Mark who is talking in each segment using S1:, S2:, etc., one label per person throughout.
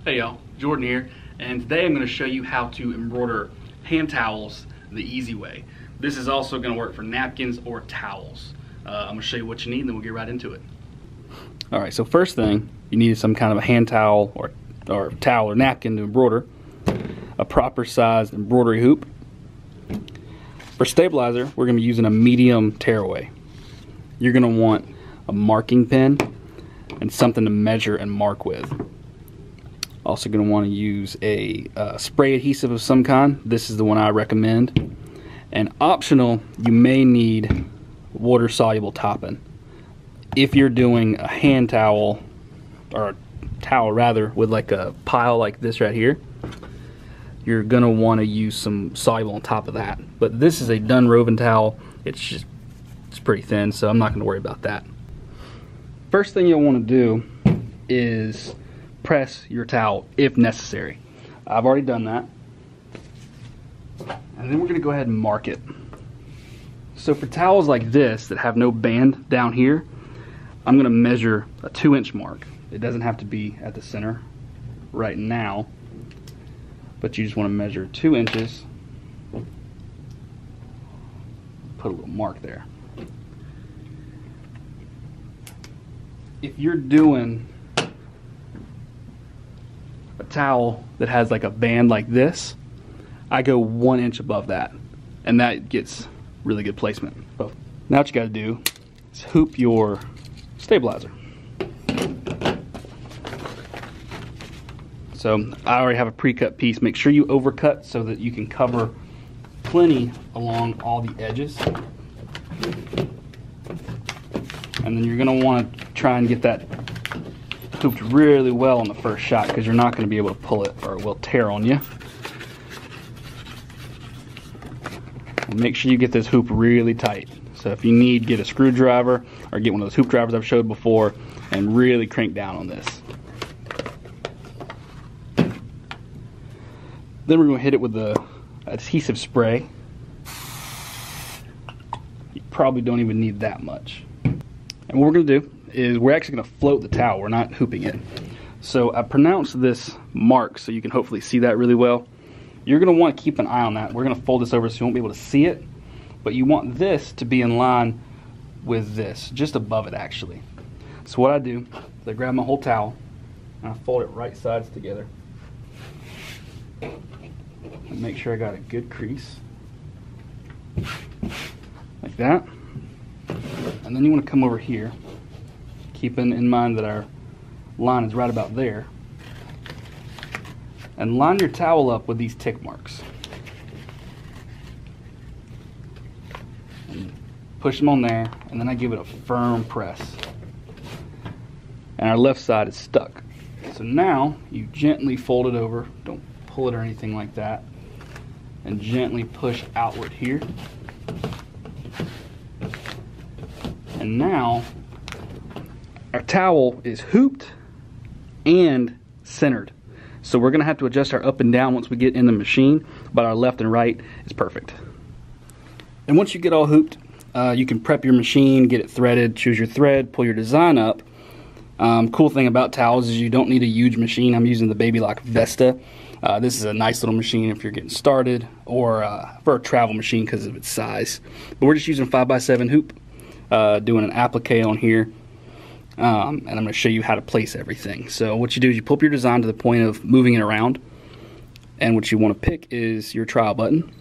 S1: Hey y'all, Jordan here, and today I'm going to show you how to embroider hand towels the easy way. This is also going to work for napkins or towels. I'm going to show you what you need and then we'll get right into it. Alright, so first thing, you need some kind of a hand towel or towel or napkin to embroider, a proper sized embroidery hoop. For stabilizer, we're going to be using a medium tearaway. You're going to want a marking pen and something to measure and mark with. Also going to want to use a spray adhesive of some kind. This is the one I recommend. And optional, you may need water soluble topping. If you're doing a hand towel, or a towel rather, with like a pile like this right here, you're going to want to use some soluble on top of that. But this is a done woven towel. It's pretty thin, so I'm not going to worry about that. First thing you'll want to do is press your towel if necessary. I've already done that. And then we're going to go ahead and mark it. So for towels like this that have no band down here, I'm going to measure a 2-inch mark. It doesn't have to be at the center right now, but you just want to measure 2 inches. Put a little mark there. If you're doing a towel that has like a band like this, I go 1 inch above that, and that gets really good placement. So now what you got to do is hoop your stabilizer. So I already have a pre-cut piece. Make sure you overcut so that you can cover plenty along all the edges. And then you're going to want to try and get that hooped really well on the first shot, because you're not going to be able to pull it or it will tear on you. And make sure you get this hoop really tight. So if you need, get a screwdriver or get one of those hoop drivers I've showed before and really crank down on this. Then we're going to hit it with the adhesive spray. You probably don't even need that much. And what we're going to do is we're actually going to float the towel. We're not hooping it. So I pronounced this mark so you can hopefully see that really well. You're going to want to keep an eye on that. We're going to fold this over so you won't be able to see it. But you want this to be in line with this, just above it actually. So what I do is I grab my whole towel and I fold it right sides together. And make sure I got a good crease. Like that. And then you want to come over here, keeping in mind that our line is right about there, and line your towel up with these tick marks. And push them on there, and then I give it a firm press. And our left side is stuck. So now you gently fold it over, don't pull it or anything like that, and gently push outward here. And now our towel is hooped and centered. So we're going to have to adjust our up and down once we get in the machine, but our left and right is perfect. And once you get all hooped, you can prep your machine, get it threaded, choose your thread, pull your design up. Cool thing about towels is you don't need a huge machine. I'm using the Baby Lock Vesta. This is a nice little machine if you're getting started, or for a travel machine because of its size. But we're just using 5x7 hoop. Doing an applique on here, and I'm going to show you how to place everything. So what you do is you pull up your design to the point of moving it around, and what you want to pick is your trial button,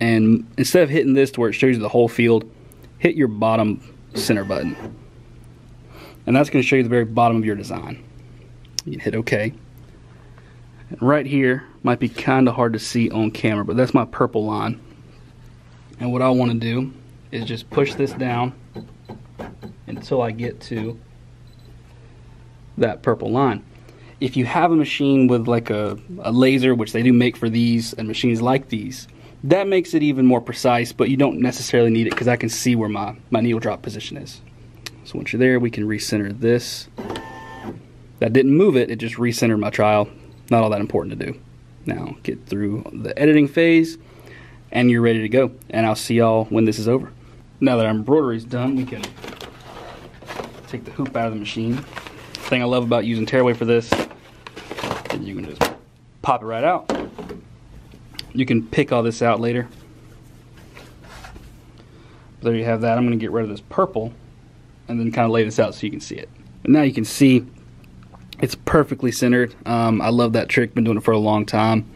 S1: and instead of hitting this to where it shows you the whole field, hit your bottom center button, and that's going to show you the very bottom of your design. You can hit OK, and right here might be kind of hard to see on camera, but that's my purple line. And what I want to do is just push this down until I get to that purple line. If you have a machine with like a laser, which they do make for these and machines like these, that makes it even more precise, but you don't necessarily need it because I can see where my needle drop position is. So once you're there, we can recenter this. That didn't move it, it just recentered my trial. Not all that important to do. Now get through the editing phase and you're ready to go. And I'll see y'all when this is over. Now that our embroidery is done, we can take the hoop out of the machine. The thing I love about using tearaway for this, And you can just pop it right out. You can pick all this out later. There you have that. I'm going to get rid of this purple and then kind of lay this out so you can see it. And now you can see it's perfectly centered. I love that trick. Been doing it for a long time.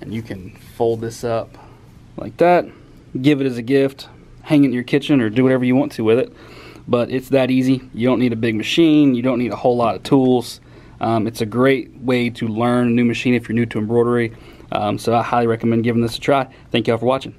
S1: And you can fold this up like that. Give it as a gift. Hang it in your kitchen or do whatever you want to with it. But it's that easy. You don't need a big machine. You don't need a whole lot of tools. It's a great way to learn a new machine if you're new to embroidery. So I highly recommend giving this a try. Thank y'all for watching.